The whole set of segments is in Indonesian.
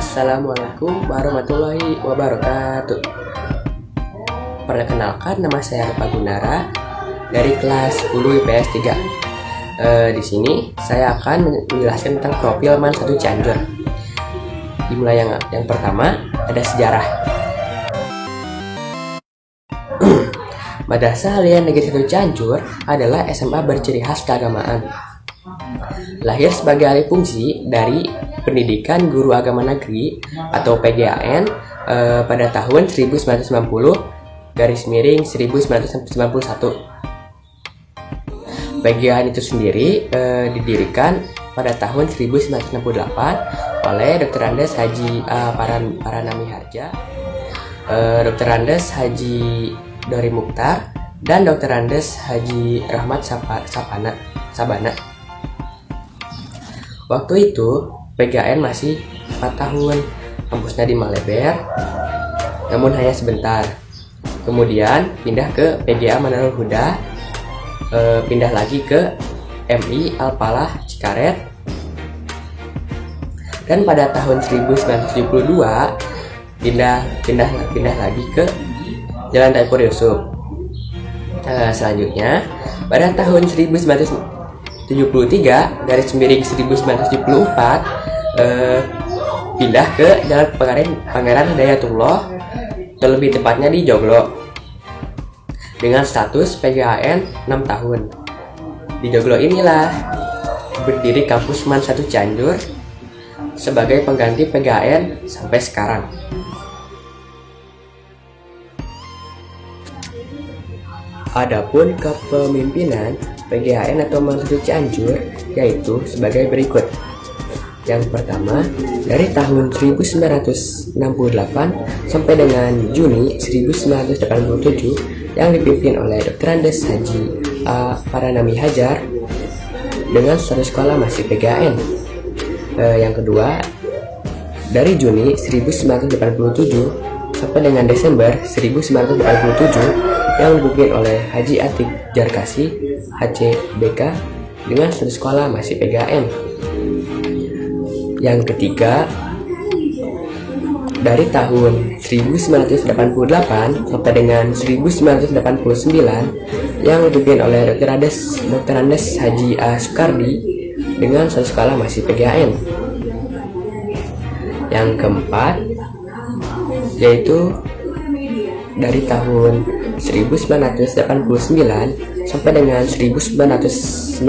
Assalamualaikum warahmatullahi wabarakatuh. Perkenalkan, nama saya Rupa Gunara dari kelas 10 IPS 3. Di sini saya akan menjelaskan tentang profil MAN 1 Cianjur. Dimulai yang pertama, ada sejarah. Madrasah Aliyah Negeri 1 Cianjur adalah SMA berciri khas keagamaan. Lahir sebagai alih fungsi dari Pendidikan Guru Agama Negeri atau PGAN pada tahun 1990-1991. PGAN itu sendiri didirikan pada tahun 1968 oleh Dr. Andes Haji Paranami Harja, Dr. Andes Haji Dori Mukhtar, dan Dr. Andes Haji Rahmat Sabana. Waktu itu PGAN masih 4 tahun, kampusnya di Maleber, namun hanya sebentar. Kemudian pindah ke PGA Manarul Huda, pindah lagi ke MI Al-Falah Cikaret, dan pada tahun 1972 pindah lagi ke Jalan Taipur Yusuf. Selanjutnya pada tahun 1973 garis miring 1974 pindah ke Jalan Pangeran Hidayatullah, terlebih tepatnya di Joglo, dengan status PGAN 6 tahun. Di Joglo inilah berdiri kampus MAN 1 Cianjur sebagai pengganti PGAN sampai sekarang. Adapun kepemimpinan PGAN atau MAN 1 Cianjur yaitu sebagai berikut. Yang pertama, dari tahun 1968 sampai dengan Juni 1987 yang dipimpin oleh Dr. Andes Haji Paranami Hajar dengan status sekolah masih PGAN. Yang kedua, dari Juni 1987 sampai dengan Desember 1987 yang dipimpin oleh Haji Atik Jarkasi HCBK dengan status sekolah masih PGAN. Yang ketiga, dari tahun 1988 sampai dengan 1989 yang dipimpin oleh Dr. Andes Haji A. Sukardi dengan status sekolah masih PGAN. Yang keempat, yaitu dari tahun 1989 sampai dengan 1998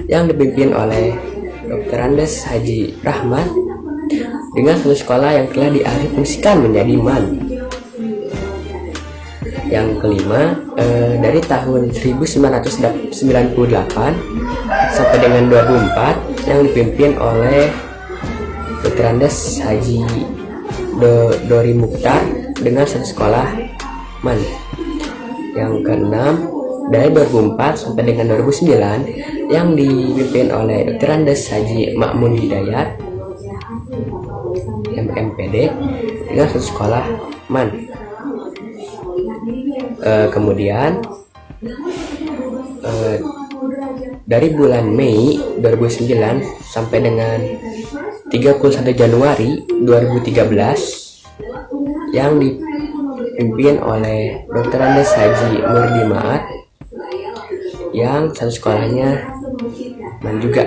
yang dipimpin oleh Dr. Andes Haji Rahmat dengan status sekolah yang telah dialih fungsikan menjadi MAN. Yang kelima, dari tahun 1998 sampai dengan 2004 yang dipimpin oleh Dr. Andes Haji Dori Mukhtar dengan status sekolah MAN. Yang keenam, dari 2004 sampai dengan 2009 yang dipimpin oleh Dr. Andes Haji Ma'mun Hidayat MMPD dengan status sekolah MAN. Kemudian dari bulan Mei 2009 sampai dengan 31 Januari 2013 yang dipimpin oleh Dr. Andes Haji Murdi Ma'at yang status sekolahnya MAN juga.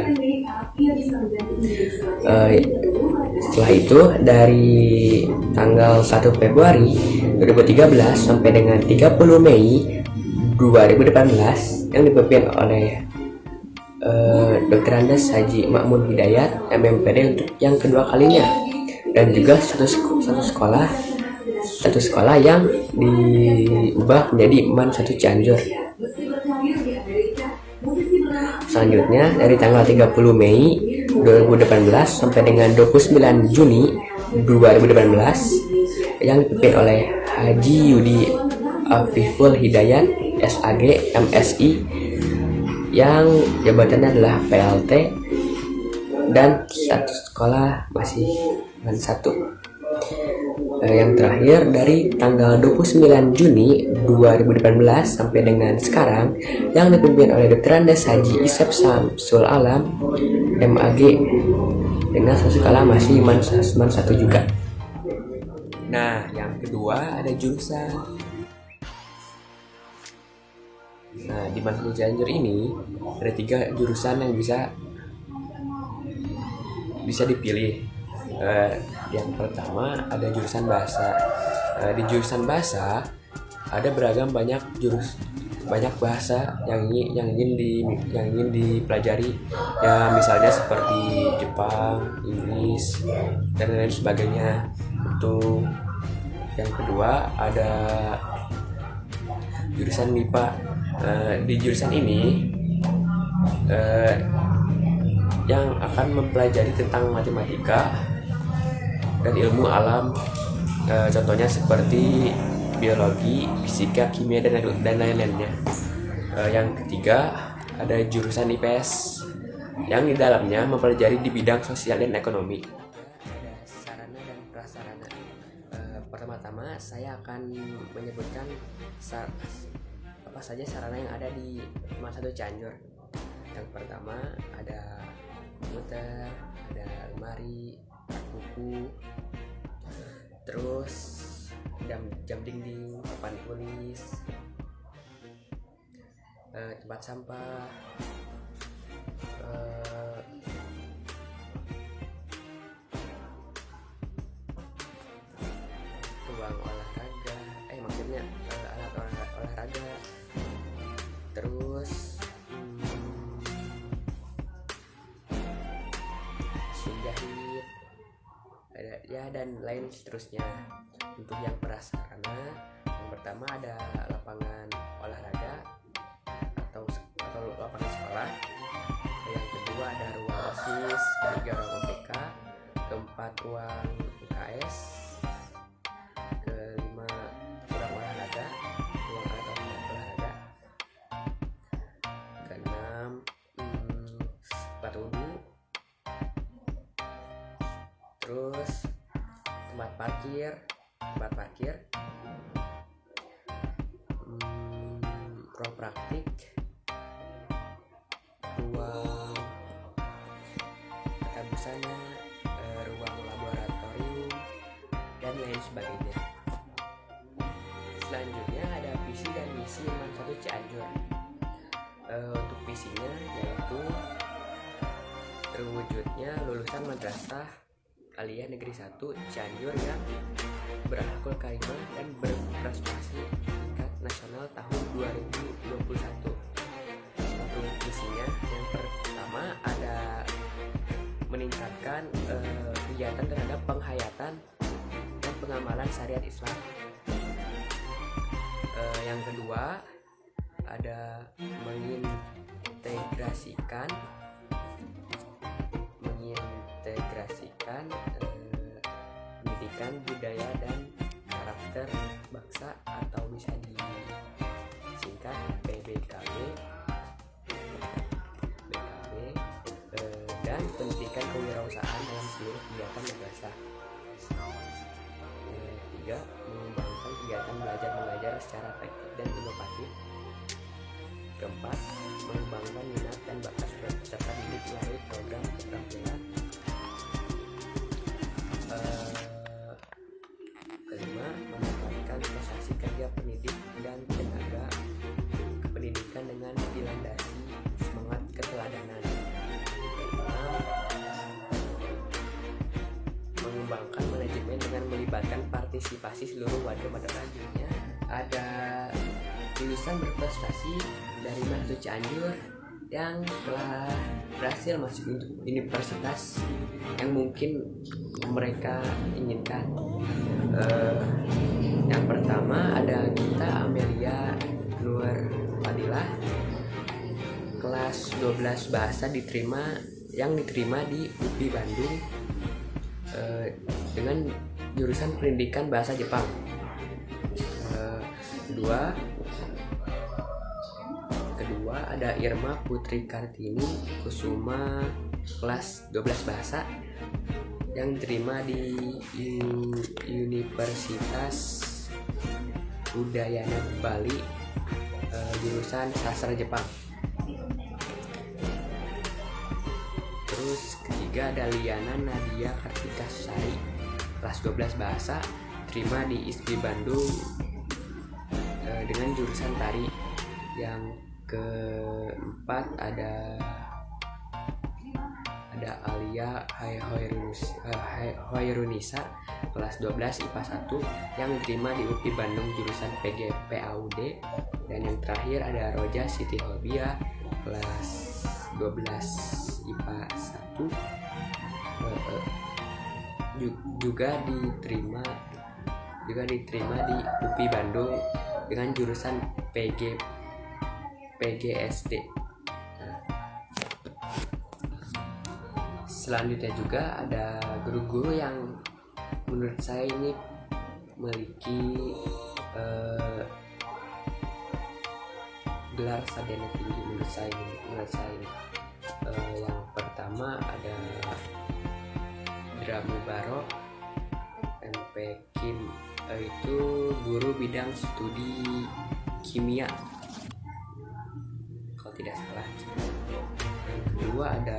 Setelah itu dari tanggal 1 Februari 2013 sampai dengan 30 Mei 2018 yang dipimpin oleh Dr. Andes Haji Ma'mun Hidayat MMPD untuk yang kedua kalinya, dan juga status sekolah yang diubah menjadi MAN 1 Cianjur. Selanjutnya dari tanggal 30 Mei 2018 sampai dengan 29 Juni 2018 yang dipimpin oleh Haji Yudi Afiful Hidayat SAG MSI yang jabatannya adalah PLT dan status sekolah masih MAN 1. Yang terakhir dari tanggal 29 Juni 2018 sampai dengan sekarang yang dipimpin oleh Dr. Andes Haji Isep Samsul Alam MAG dengan skala masih Mansasman 1 juga. Nah, yang kedua ada jurusan. Nah, di Manhaslu Cianjur ini ada 3 jurusan yang bisa dipilih. Yang pertama ada jurusan bahasa. Di jurusan bahasa ada beragam banyak bahasa yang ingin dipelajari, ya misalnya seperti Jepang, Inggris, dan lain sebagainya. Untuk yang kedua ada jurusan MIPA. Di jurusan ini yang akan mempelajari tentang matematika dan ilmu alam, contohnya seperti biologi, fisika, kimia, dan lain-lainnya. Yang ketiga ada jurusan IPS yang di dalamnya mempelajari di bidang sosial dan ekonomi. Ada sarana dan prasarana. Pertama-tama saya akan menyebutkan apa saja sarana yang ada di Manhaslu Cianjur. Yang pertama ada komputer, ada lemari, buku, terus jam dinding, papan tulis, tempat sampah, ruang olahraga, alat olahraga, terus mesin jahit, ya dan lain seterusnya. Untuk yang prasarana, yang pertama ada lapangan olahraga atau lapangan sekolah. Yang kedua ada ruang OSIS, ketiga ruang OPK, keempat ruang UKS, kelima ruang olahraga, ruang alat olahraga, keenam tempat wudhu, terus tempat parkir, ruang praktik, ruang tata busana, ruang laboratorium, dan lain sebagainya. Selanjutnya ada visi dan misi Manhaslu Cianjur. Untuk visinya yaitu terwujudnya lulusan madrasah Aliyah Negeri 1 Cianjur yang berakhlakul karimah dan berprestasi tingkat nasional tahun 2021. Untuk misinya yang pertama ada meningkatkan kegiatan terhadap penghayatan dan pengamalan syariat Islam. Yang kedua ada mengintegrasikan pendidikan budaya dan karakter bangsa atau bisa disingkat PBKB, dan pendidikan kewirausahaan dalam seluruh kegiatan madrasah. Tiga, mengembangkan kegiatan belajar mengajar secara efektif dan inovatif. Keempat, mengembangkan minat dan bakat peserta didik melalui program keterampilan. Kelima, memanfaatkan prestasi kerja pendidik dan tenaga pendidikan dengan dilandasi semangat keteladanan. Keenam, mengembangkan manajemen dengan melibatkan partisipasi seluruh warga madrasah. Ada lulusan berprestasi dari Manhaslu Cianjur yang telah berhasil masuk untuk universitas yang mungkin mereka inginkan. Yang pertama ada Gita Amelia Nur Fadilah, kelas 12 bahasa diterima di UPI Bandung dengan jurusan pendidikan bahasa Jepang. Kedua ada Irma Putri Kartini Kusuma, kelas 12 bahasa yang diterima di Universitas Udayana Bali, jurusan sastra Jepang. Terus ketiga ada Liana Nadia Kartika Sari, kelas 12 bahasa, terima di ISB Bandung dengan jurusan tari. Yang keempat ada Alia Hoirunisa, kelas 12 IPA 1, yang diterima di UPI Bandung jurusan PAUD. Dan yang terakhir ada Roja Siti Holbia, kelas 12 IPA 1, juga diterima di UPI Bandung dengan jurusan PGSD. Selanjutnya juga ada guru-guru yang menurut saya ini memiliki gelar sarjana tinggi menurut saya ini. Yang pertama ada Dra Mubarok MP Kim, itu guru bidang studi kimia kalau tidak salah. Yang kedua ada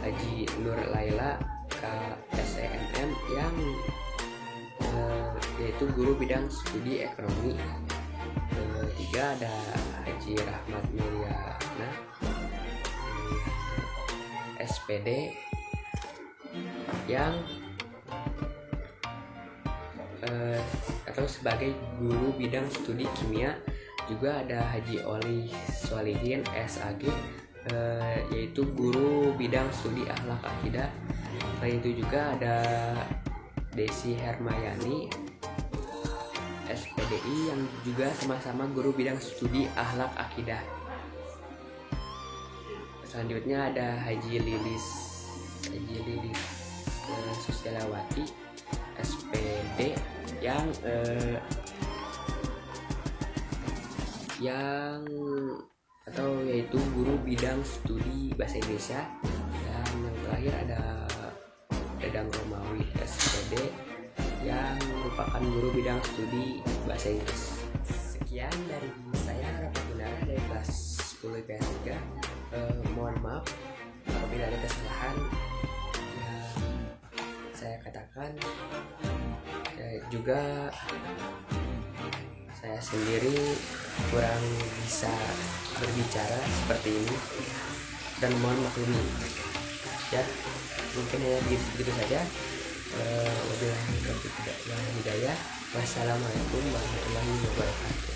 Haji Nur Laila KSEMM, yang yaitu guru bidang studi ekonomi. Ketiga ada Haji Rahmat Mulyana SPD, yang atau sebagai guru bidang studi kimia. Juga ada Haji Oli Solihin SAG, yaitu guru bidang studi akhlak akidah. Selain itu juga ada Desi Hermayani SPDI, yang juga sama-sama guru bidang studi akhlak akidah. Selanjutnya ada Haji Lilis Susialawati SPD, yang atau yaitu guru bidang studi bahasa Indonesia. Dan yang terakhir ada Dadang Romawi SPD, yang merupakan guru bidang studi bahasa Inggris. Sekian dari saya, Rafa Gunawan dari kelas 10 IPS 3. Mohon maaf apabila ada kesalahan yang saya katakan. Juga saya sendiri kurang bisa berbicara seperti ini, dan mohon maklumi ya, mungkin hanya begitu saja. Wabillahi taufiq wal hidayah. Wassalamualaikum warahmatullahi wabarakatuh.